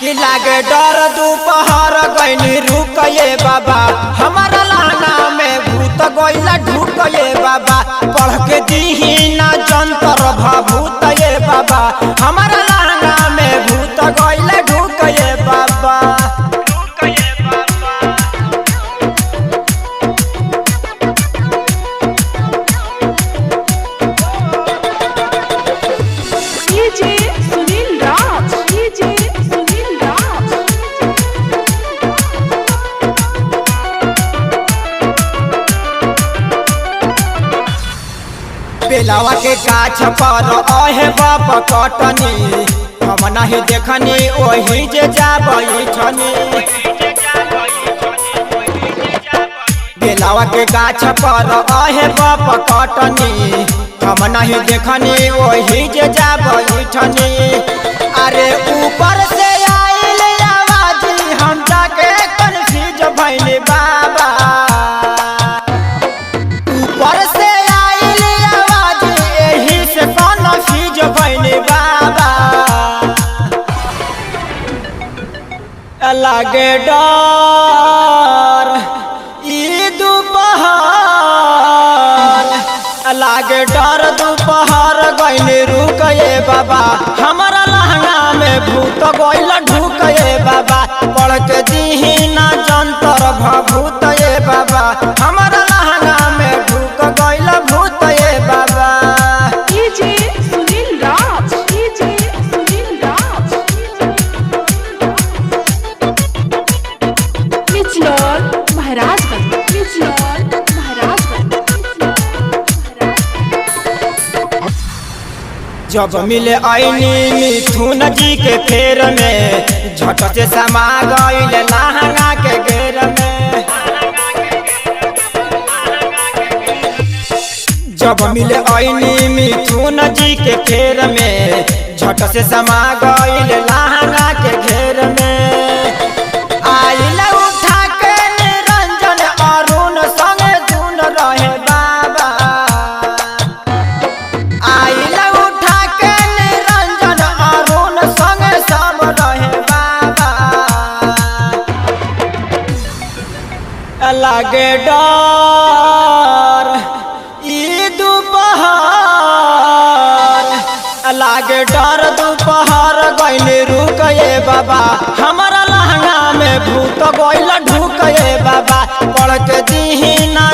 कि लागे डर दोपहर गईनी रुक ये बाबा हमारा लाना में भूत गईला ढुक ये बाबा पढ़ के दीहीना जंतर भभूत ये बाबा हमारा लाना में भूत गईला ढुक ये बाबा। बेलावा के गाछ पर अहे बाप कटनी हम नहीं देखनी वही जे जाबनी। बेलावा के गाछ पर अहे बाप कटनी हम नहीं देखनी वही जे जाबनी। अरे ऊपर से आइल आवाज हम जाके कन्फ्यूज भइल बाबा। ऊपर से लागे डर ई दोपहर लागे डर दोपहर गईनी रुक ये बाबा हमारा लहंगा में भूत गईल ढुक ये बाबा पढ़ के दीहीना जंतर भभूत ये बाबा हमारा लहंगा में ढुक गईल भूत ये बाबा। जब मिले आईनी मिथुन जी के फेर में झट से समा गईल लहंगा के घेर में। जब मिले आईनी मिथुन जी के फेर में झट से समा गईल लहंगा के घेर में। आइल उठा के निरंजन अरुण संगे धुन रहे बाबा। आइल लागे डर ई दोपहर लागे डर दोपहर गईनी रुक ये बाबा हमारा लहंगा में भूत गईल ढुक ये बाबा पढ़ के दीहीना